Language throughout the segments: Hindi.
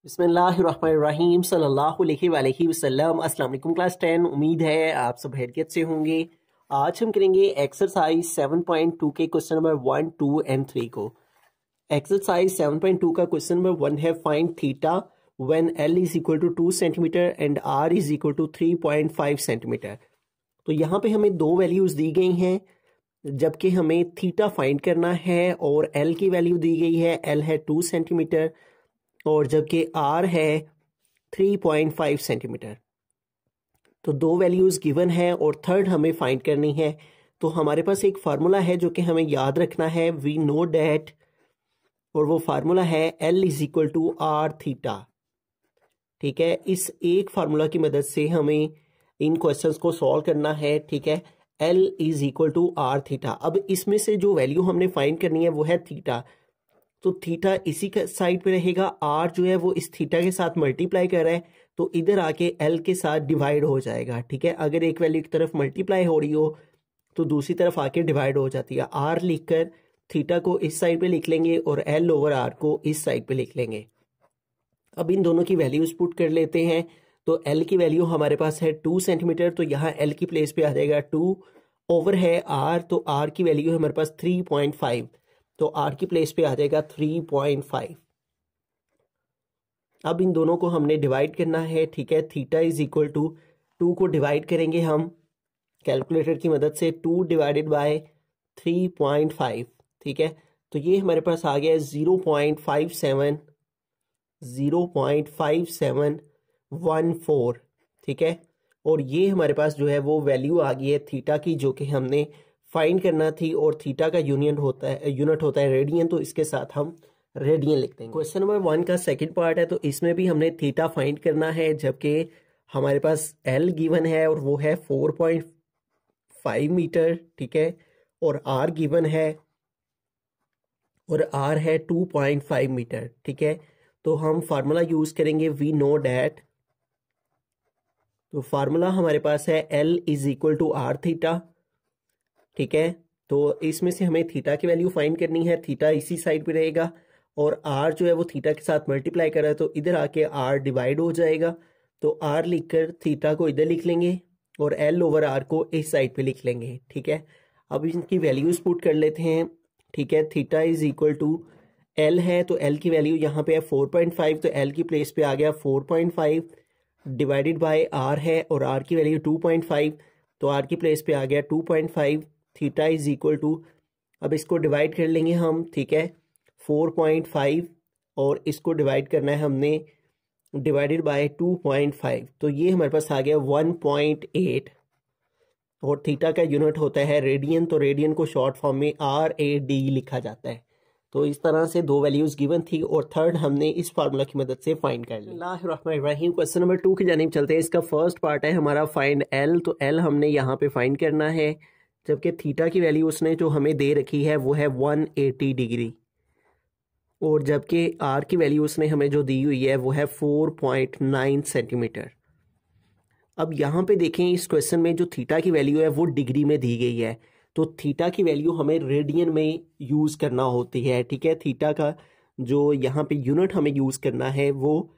बिस्मिल्लाहिर्रहमानिर्रहीम सल्लल्लाहु अलैहि वसल्लम। अस्सलाम वालेकुम क्लास 10। उम्मीद है आप सब खैरियत से होंगे। आज हम करेंगे एक्सरसाइज 7.2 के क्वेश्चन नंबर 1, 2 एंड 3 को। एक्सरसाइज 7.2 का क्वेश्चन नंबर 1 है find theta when l is equal to 2 centimetre and r is equal to 3.5 centimetre. तो यहाँ पे हमें दो वैल्यूज दी गई हैं, जबकि हमें थीटा फाइंड करना है और एल की वैल्यू दी गई है, एल है 2 सेंटीमीटर और जबकि आर है 3.5 सेंटीमीटर। तो दो वैल्यूज गिवन है और थर्ड हमें फाइंड करनी है। तो हमारे पास एक फार्मूला है जो कि हमें याद रखना है, वी नो डैट, और वो फार्मूला है l is equal to r theta. ठीक है, इस एक फार्मूला की मदद से हमें इन क्वेश्चंस को सॉल्व करना है। ठीक है, l is equal to r theta. अब इसमें से जो वैल्यू हमने फाइंड करनी है वो है थीटा। तो थीटा इसी का साइड पे रहेगा, आर जो है वो इस थीटा के साथ मल्टीप्लाई कर रहा है, तो इधर आके एल के साथ डिवाइड हो जाएगा। ठीक है, अगर एक वैल्यू की तरफ मल्टीप्लाई हो रही हो तो दूसरी तरफ आके डिवाइड हो जाती है। आर लिखकर थीटा को इस साइड पे लिख लेंगे और एल ओवर आर को इस साइड पे लिख लेंगे। अब इन दोनों की वैल्यूज पुट कर लेते हैं। तो एल की वैल्यू हमारे पास है 2 सेंटीमीटर, तो यहाँ एल की प्लेस पे आ जाएगा 2 ओवर है आर, तो आर की वैल्यू है हमारे पास 3.5, तो आर की प्लेस पे आ जाएगा 3.5। अब इन दोनों को हमने डिवाइड करना है। ठीक है, थीटा इज इक्वल टू 2 को डिवाइड करेंगे हम कैलकुलेटर की मदद से, 2 डिवाइडेड बाय 3.5। ठीक है, तो ये हमारे पास आ गया 0.5714। ठीक है, और ये हमारे पास जो है वो वैल्यू आ गई है थीटा की, जो कि हमने फाइंड करना थी। और थीटा का यूनिट होता है रेडियन, तो इसके साथ हम रेडियन लिख देंगे। क्वेश्चन नंबर 1 का सेकंड पार्ट है, तो इसमें भी हमने थीटा फाइंड करना है, जबकि हमारे पास एल गिवन है और वो है 4.5 मीटर। ठीक है, और आर गिवन है और आर है 2.5 मीटर। ठीक है, तो हम फार्मूला यूज करेंगे वी नो डैट। तो फार्मूला हमारे पास है l is equal to r theta. ठीक है, तो इसमें से हमें थीटा की वैल्यू फाइंड करनी है। थीटा इसी साइड पे रहेगा और आर जो है वो थीटा के साथ मल्टीप्लाई कर रहा है, तो इधर आके आर डिवाइड हो जाएगा। तो आर लिखकर थीटा को इधर लिख लेंगे और एल ओवर आर को इस साइड पे लिख लेंगे। ठीक है, अब इनकी वैल्यूज पुट कर लेते हैं। ठीक है, theta is equal to l है, तो एल की वैल्यू यहाँ पे है 4.5, तो एल की प्लेस पे आ गया 4.5 डिवाइडेड बाय आर है, और आर की वैल्यू 2.5, तो आर की प्लेस पे आ गया 2.5। थीटा इज इक्वल टू, अब इसको डिवाइड कर लेंगे हम। ठीक है, 4.5 और इसको डिवाइड करना है हमने डिवाइडेड बाय 2.5, तो ये हमारे पास आ गया 1.8। और थीटा का यूनिट होता है रेडियन, तो रेडियन को शॉर्ट फॉर्म में RAD लिखा जाता है। तो इस तरह से दो वैल्यूज गिवन थी और थर्ड हमने इस फार्मूला की मदद से फाइंड कर लिया। क्वेश्चन नंबर 2 की जानिब चलते हैं। इसका फर्स्ट पार्ट है हमारा फाइंड एल। तो एल हमने यहाँ पे फाइंड करना है, जबकि थीटा की वैल्यू उसने जो हमें दे रखी है वो है 180 डिग्री, और जबकि आर की वैल्यू उसने हमें जो दी हुई है वो है 4.9 सेंटीमीटर। अब यहाँ पे देखें, इस क्वेश्चन में जो थीटा की वैल्यू है वो डिग्री में दी गई है, तो थीटा की वैल्यू हमें रेडियन में यूज करना होती है। ठीक है, थीटा का जो यहाँ पे यूनिट हमें यूज करना है वो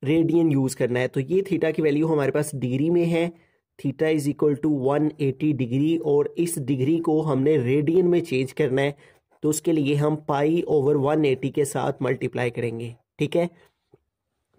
रेडियन यूज करना है। तो ये थीटा की वैल्यू हमारे पास डिग्री में है, theta is equal to 180 degree, और इस डिग्री को हमने रेडियन में चेंज करना है, तो उसके लिए हम पाई ओवर 180 के साथ मल्टीप्लाई करेंगे। ठीक है,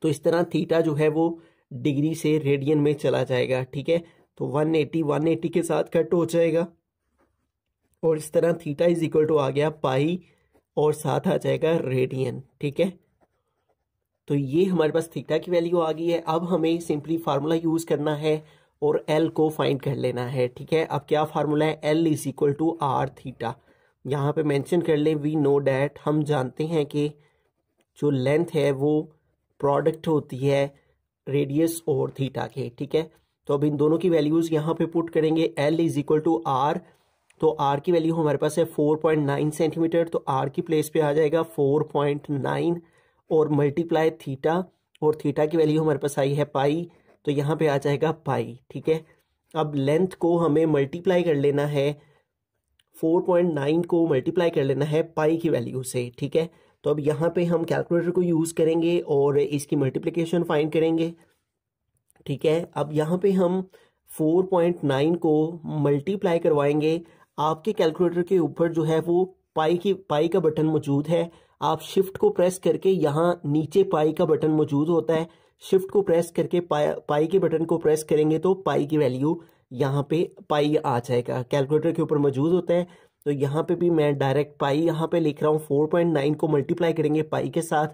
तो इस तरह थीटा जो है वो डिग्री से रेडियन में चला जाएगा। ठीक है, तो 180 के साथ कट हो जाएगा, और इस तरह थीटा इज इक्वल टू आ गया पाई और साथ आ जाएगा रेडियन। ठीक है, तो ये हमारे पास थीटा की वैल्यू आ गई है। अब हमें सिंपली फार्मूला यूज करना है और एल को फाइंड कर लेना है। ठीक है, अब क्या फार्मूला है, l is equal to r theta. यहाँ पे मेंशन कर लें वी नो डैट, हम जानते हैं कि जो लेंथ है वो प्रोडक्ट होती है रेडियस और थीटा के। ठीक है, तो अब इन दोनों की वैल्यूज यहाँ पे पुट करेंगे। L is equal to r, तो आर की वैल्यू हमारे पास है 4.9 सेंटीमीटर, तो आर की प्लेस पे आ जाएगा 4.9 और मल्टीप्लाई थीटा, और थीटा की वैल्यू हमारे पास आई है पाई, तो यहाँ पे आ जाएगा पाई। ठीक है, अब लेंथ को हमें मल्टीप्लाई कर लेना है, 4.9 को मल्टीप्लाई कर लेना है पाई की वैल्यू से। ठीक है, तो अब यहाँ पे हम कैलकुलेटर को यूज़ करेंगे और इसकी मल्टीप्लिकेशन फाइंड करेंगे। ठीक है, अब यहाँ पे हम 4.9 को मल्टीप्लाई करवाएंगे। आपके कैलकुलेटर के ऊपर जो है वो पाई का बटन मौजूद है। आप शिफ्ट को प्रेस करके यहाँ नीचे पाई का बटन मौजूद होता है, शिफ्ट को प्रेस करके पाई के बटन को प्रेस करेंगे तो पाई की वैल्यू यहाँ पे पाई आ जाएगा, कैलकुलेटर के ऊपर मौजूद होता है। तो यहाँ पे भी मैं डायरेक्ट पाई यहाँ पे लिख रहा हूँ। 4.9 को मल्टीप्लाई करेंगे पाई के साथ,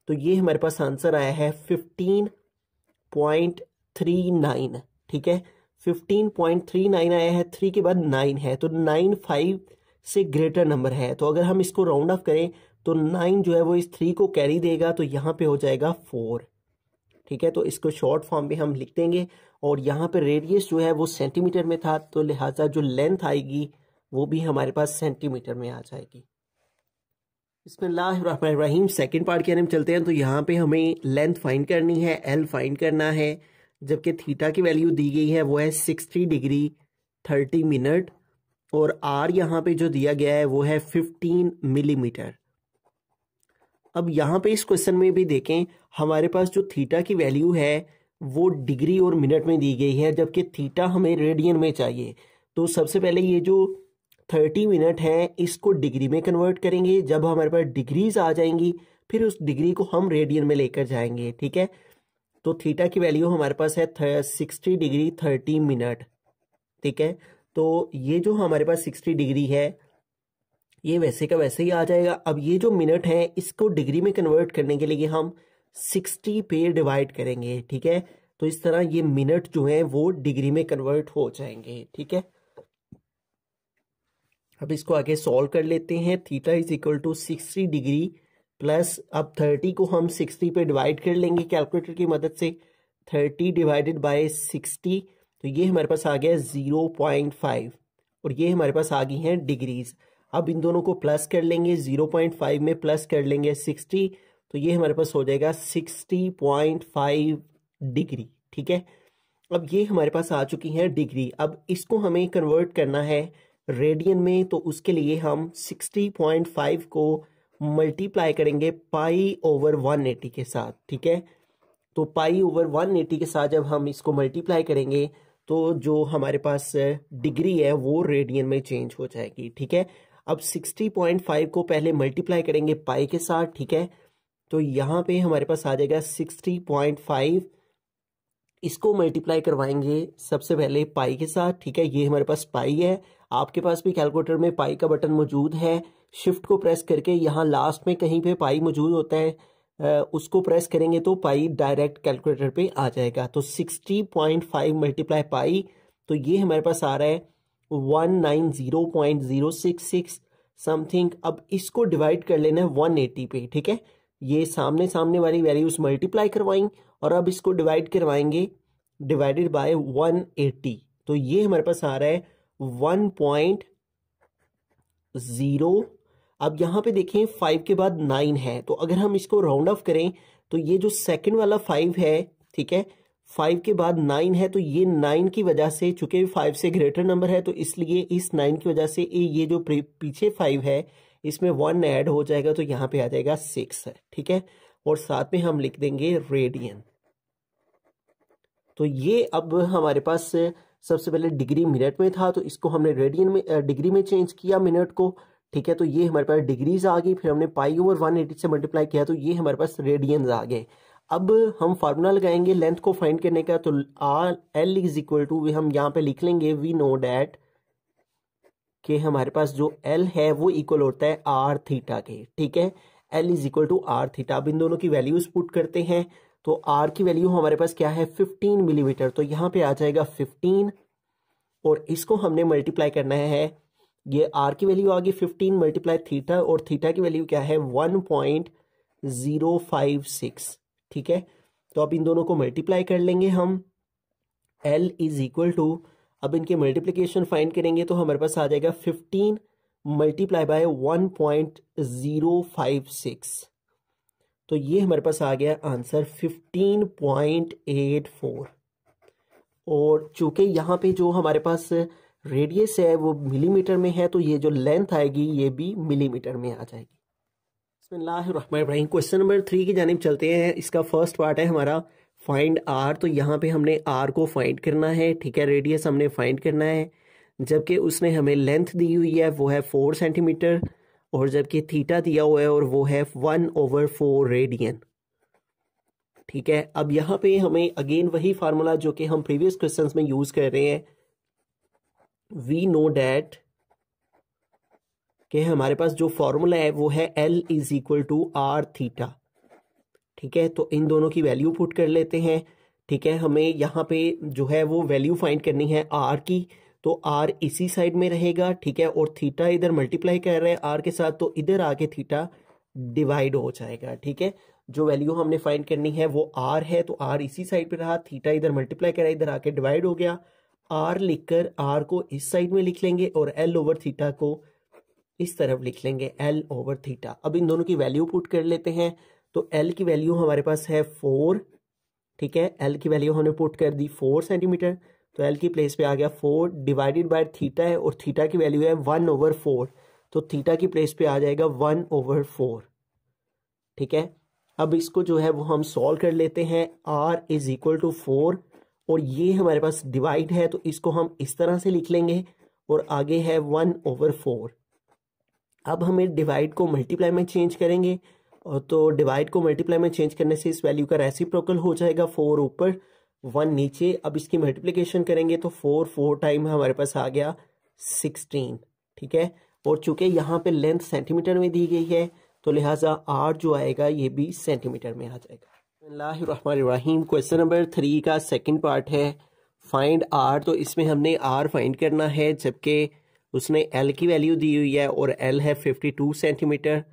तो ये हमारे पास आंसर आया है 15.39। ठीक है, 15.39 आया है, 3 के बाद 9 है, तो 9 5 से ग्रेटर नंबर है। तो अगर हम इसको राउंड ऑफ करें तो 9 जो है वो इस 3 को कैरी देगा, तो यहाँ पे हो जाएगा 4। ठीक है, तो इसको शॉर्ट फॉर्म में हम लिख देंगे। और यहाँ पे रेडियस जो है वो सेंटीमीटर में था, तो लिहाजा जो लेंथ आएगी वो भी हमारे पास सेंटीमीटर में आ जाएगी। बिस्मिल्लाहिर्रहमानिर्रहीम, सेकंड पार्ट के अंदर हम चलते हैं। तो यहाँ पे हमें लेंथ फाइंड करनी है, एल फाइंड करना है, जबकि थीटा की वैल्यू दी गई है वो है 60 डिग्री 30 मिनट, और आर यहाँ पे जो दिया गया है वो है 15 मिलीमीटर। अब यहाँ पे इस क्वेश्चन में भी देखें, हमारे पास जो थीटा की वैल्यू है वो डिग्री और मिनट में दी गई है, जबकि थीटा हमें रेडियन में चाहिए। तो सबसे पहले ये जो 30 मिनट है इसको डिग्री में कन्वर्ट करेंगे। जब हमारे पास डिग्रीज आ जाएंगी फिर उस डिग्री को हम रेडियन में लेकर जाएंगे। ठीक है, तो थीटा की वैल्यू हमारे पास है 60 डिग्री 30 मिनट। ठीक है, तो ये जो हमारे पास 60 डिग्री है ये वैसे का वैसे ही आ जाएगा। अब ये जो मिनट है इसको डिग्री में कन्वर्ट करने के लिए हम 60 पे डिवाइड करेंगे। ठीक है, तो इस तरह ये मिनट जो है वो डिग्री में कन्वर्ट हो जाएंगे। ठीक है, अब इसको आगे सॉल्व कर लेते हैं। Theta is equal to 60 degree plus, अब 30 को हम 60 पे डिवाइड कर लेंगे कैलकुलेटर की मदद से। 30 डिवाइडेड बाय 60, तो ये हमारे पास आ गया 0.5, और ये हमारे पास आ गई हैं डिग्रीज। अब इन दोनों को प्लस कर लेंगे, 0.5 में प्लस कर लेंगे 60, तो ये हमारे पास हो जाएगा 60.5 डिग्री। ठीक है, अब ये हमारे पास आ चुकी है डिग्री। अब इसको हमें कन्वर्ट करना है रेडियन में, तो उसके लिए हम 60.5 को मल्टीप्लाई करेंगे पाई ओवर 180 के साथ। ठीक है, तो पाई ओवर 180 के साथ जब हम इसको मल्टीप्लाई करेंगे तो जो हमारे पास डिग्री है वो रेडियन में चेंज हो जाएगी। ठीक है, अब 60.5 को पहले मल्टीप्लाई करेंगे पाई के साथ। ठीक है, तो यहाँ पे हमारे पास आ जाएगा 60.5, इसको मल्टीप्लाई करवाएंगे सबसे पहले पाई के साथ। ठीक है, ये हमारे पास पाई है, आपके पास भी कैलकुलेटर में पाई का बटन मौजूद है। शिफ्ट को प्रेस करके यहाँ लास्ट में कहीं पे पाई मौजूद होता है, उसको प्रेस करेंगे तो पाई डायरेक्ट कैलकुलेटर पे आ जाएगा। तो 60.5 मल्टीप्लाई पाई, तो ये हमारे पास आ रहा है 190.066 समथिंग। अब इसको डिवाइड कर लेना है 180 पे। ठीक है, ये सामने सामने वाली वैल्यूज मल्टीप्लाई करवाएं और अब इसको डिवाइड करवाएंगे डिवाइडेड बाय 180, तो ये हमारे पास आ रहा है 1.0। अब यहाँ पे देखें 5 के बाद 9 है, तो अगर हम इसको राउंड ऑफ करें तो ये जो सेकंड वाला 5 है, ठीक है, 5 के बाद 9 है, तो ये 9 की वजह से, चूंकि 5 से ग्रेटर नंबर है तो इसलिए इस 9 की वजह से ये जो पीछे 5 है इसमें 1 ऐड हो जाएगा, तो यहाँ पे आ जाएगा 6 है। ठीक है, और साथ में हम लिख देंगे रेडियन। तो ये अब हमारे पास सबसे पहले डिग्री मिनट में था, तो इसको हमने रेडियन में डिग्री में चेंज किया मिनट को। ठीक है, तो ये हमारे पास डिग्रीज आ गई, फिर हमने पाई ओवर 180 से मल्टीप्लाई किया, तो ये हमारे पास रेडियंस आ गए। अब हम फार्मूला लगाएंगे लेंथ को फाइंड करने का, तो r l is equal to, हम यहाँ पे लिख लेंगे वी नो डैट कि हमारे पास जो एल है वो इक्वल होता है आर थीटा के। ठीक है, l is equal to r theta. अब इन दोनों की वैल्यूज पुट करते हैं, तो आर की वैल्यू हमारे पास क्या है 15 मिलीमीटर, तो यहाँ पे आ जाएगा 15, और इसको हमने मल्टीप्लाई करना है, ये आर की वैल्यू आ गई 15 मल्टीप्लाई थीटा, और थीटा की वैल्यू क्या है 1.056। ठीक है, तो अब इन दोनों को मल्टीप्लाई कर लेंगे हम। एल इज इक्वल टू, अब इनके मल्टीप्लिकेशन फाइंड करेंगे तो हमारे पास आ जाएगा 15 मल्टीप्लाई बाय 1.056, तो ये हमारे पास आ गया आंसर 15.84। और चूंकि यहाँ पे जो हमारे पास रेडियस है वो मिलीमीटर में है, तो ये जो लेंथ आएगी ये भी मिलीमीटर में आ जाएगी। बिस्मिल्लाहिर्रहमानिर्रहीम। क्वेश्चन नंबर 3 की जानिब चलते हैं। इसका फर्स्ट पार्ट है हमारा फाइंड आर। तो यहाँ पे हमने आर को फाइंड करना है, ठीक है। रेडियस हमने फाइंड करना है, जबकि उसने हमें लेंथ दी हुई है वो है 4 सेंटीमीटर, और जबकि थीटा दिया हुआ है और वो है 1/4 रेडियन, ठीक है। अब यहाँ पे हमें अगेन वही फार्मूला जो कि हम प्रीवियस क्वेश्चंस में यूज कर रहे हैं, वी नो डैट कि हमारे पास जो फॉर्मूला है वो है L is equal to r theta, ठीक है। तो इन दोनों की वैल्यू पुट कर लेते हैं, ठीक है। हमें यहाँ पे जो है वो वैल्यू फाइंड करनी है आर की, तो आर इसी साइड में रहेगा, ठीक है। और थीटा इधर मल्टीप्लाई कर रहे हैं आर के साथ, तो इधर आके थीटा डिवाइड हो जाएगा, ठीक है। जो वैल्यू हमने फाइंड करनी है वो आर है, तो आर इसी साइड पे रहा, थीटा इधर मल्टीप्लाई करा, इधर आके डिवाइड हो गया। आर लिखकर आर को इस साइड में लिख लेंगे और एल ओवर थीटा को इस तरफ लिख लेंगे, एल ओवर थीटा। अब इन दोनों की वैल्यू पुट कर लेते हैं। तो एल की वैल्यू हमारे पास है 4, ठीक है। एल की वैल्यू हमने पुट कर दी 4 सेंटीमीटर, तो एल की प्लेस पे आ गया 4 डिवाइडेड बाय थीटा है, और थीटा की वैल्यू है 1/4, तो थीटा की प्लेस पे आ जाएगा 1/4, ठीक है। अब इसको जो है वो हम सॉल्व कर लेते हैं। आर इज इक्वल टू 4, और ये हमारे पास डिवाइड है, तो इसको हम इस तरह से लिख लेंगे, और आगे है 1/4। अब हमें डिवाइड को मल्टीप्लाई में चेंज करेंगे, और तो डिवाइड को मल्टीप्लाई में चेंज करने से इस वैल्यू का रेसिप्रोकल हो जाएगा, 4 ऊपर 1 नीचे। अब इसकी मल्टीप्लिकेशन करेंगे तो 4 टाइम हमारे पास आ गया 16, ठीक है। और चूंकि यहाँ पे लेंथ सेंटीमीटर में दी गई है, तो लिहाजा आर जो आएगा ये भी सेंटीमीटर में आ जाएगा। बिस्मिल्लाहिर्रहमानिर्रहीम। क्वेश्चन नंबर 3 का सेकंड पार्ट है फाइंड आर। तो इसमें हमने आर फाइंड करना है, जबकि उसने एल की वैल्यू दी हुई है, और एल है 52 सेंटीमीटर,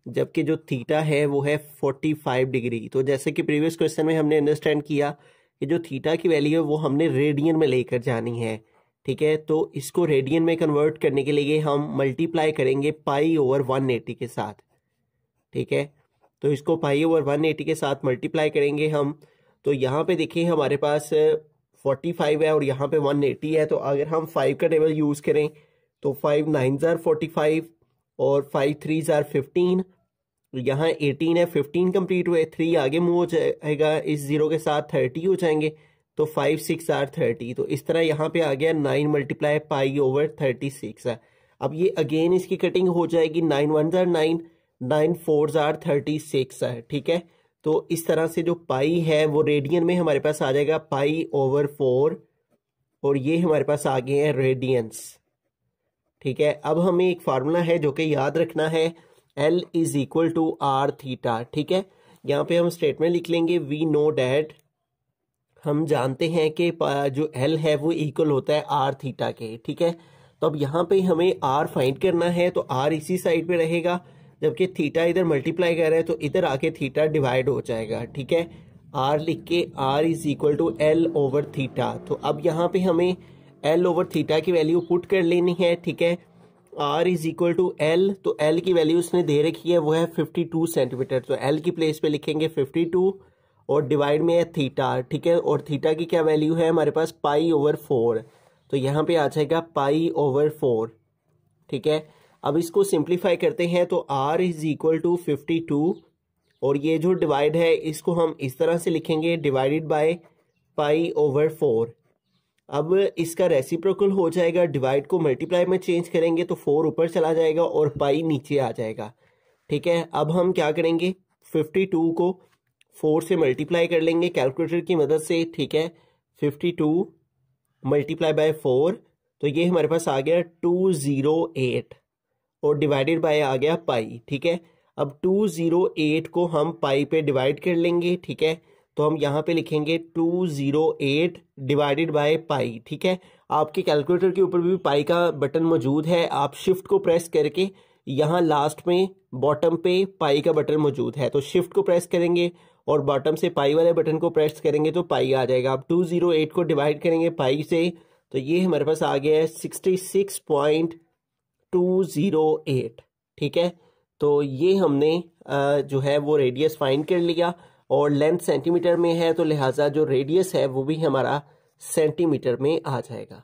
जबकि जो थीटा है वो है 45 डिग्री। तो जैसे कि प्रीवियस क्वेश्चन में हमने अंडरस्टैंड किया कि जो थीटा की वैल्यू है वो हमने रेडियन में लेकर जानी है, ठीक है। तो इसको रेडियन में कन्वर्ट करने के लिए हम मल्टीप्लाई करेंगे पाई ओवर 180 के साथ, ठीक है। तो इसको पाई ओवर 180 के साथ मल्टीप्लाई करेंगे हम। तो यहाँ पे देखिए हमारे पास 45 है और यहाँ पे 180 है, तो अगर हम 5 का टेबल यूज करें तो 5 9s are 45 और 5 3s are 15, यहाँ 18 है, 15 कंप्लीट हुए, 3 आगे मूव हो जाएगा, इस 0 के साथ 30 हो जाएंगे, तो 5 6 are 30। तो इस तरह यहाँ पे आ गया 9 मल्टीप्लाई पाई ओवर 36 है। अब ये अगेन इसकी कटिंग हो जाएगी, 9 1s are 9, 9 4s are 36 है, ठीक है। तो इस तरह से जो पाई है वो रेडियन में हमारे पास आ जाएगा पाई ओवर 4, और ये हमारे पास आ गए हैं रेडियंस, ठीक है। अब हमें एक फार्मूला है जो कि याद रखना है, L is equal to r theta, ठीक है। यहाँ पे हम स्टेटमेंट लिख लेंगे, वी नो डैट, हम जानते हैं कि जो L है वो इक्वल होता है आर थीटा के, ठीक है। तो अब यहाँ पे हमें आर फाइंड करना है, तो आर इसी साइड पे रहेगा, जबकि थीटा इधर मल्टीप्लाई कर रहा है, तो इधर आके थीटा डिवाइड हो जाएगा, ठीक है। आर लिख के r is equal to l over theta. तो अब यहाँ पे हमें एल ओवर थीटा की वैल्यू पुट कर लेनी है, ठीक है। R is equal to l, तो एल की वैल्यू उसने दे रखी है वो है 52 सेंटीमीटर, तो एल की प्लेस पे लिखेंगे 52, और डिवाइड में है थीटा, ठीक है। और थीटा की क्या वैल्यू है हमारे पास पाई ओवर 4, तो यहाँ पे आ जाएगा पाई ओवर 4, ठीक है। अब इसको सिंप्लीफाई करते हैं, तो आर इज इक्वल टू 52, और ये जो डिवाइड है इसको हम इस तरह से लिखेंगे, डिवाइडेड बाय पाई ओवर 4। अब इसका रेसिप्रोकल हो जाएगा, डिवाइड को मल्टीप्लाई में चेंज करेंगे तो 4 ऊपर चला जाएगा और पाई नीचे आ जाएगा, ठीक है। अब हम क्या करेंगे, 52 को 4 से मल्टीप्लाई कर लेंगे कैलकुलेटर की मदद से, ठीक है। 52 मल्टीप्लाई बाय 4, तो ये हमारे पास आ गया 208, और डिवाइडेड बाय आ गया पाई, ठीक है। अब 208 को हम पाई पे डिवाइड कर लेंगे, ठीक है। तो हम यहाँ पे लिखेंगे 208 डिवाइडेड बाय पाई, ठीक है। आपके कैलकुलेटर के ऊपर भी पाई का बटन मौजूद है, आप शिफ्ट को प्रेस करके यहाँ लास्ट में बॉटम पे पाई का बटन मौजूद है, तो शिफ्ट को प्रेस करेंगे और बॉटम से पाई वाले बटन को प्रेस करेंगे तो पाई आ जाएगा। अब 208 को डिवाइड करेंगे पाई से, तो ये हमारे पास आ गया है 66.208, ठीक है। तो ये हमने जो है वो रेडियस फाइंड कर लिया, और लेंथ सेंटीमीटर में है, तो लिहाजा जो रेडियस है वो भी हमारा सेंटीमीटर में आ जाएगा।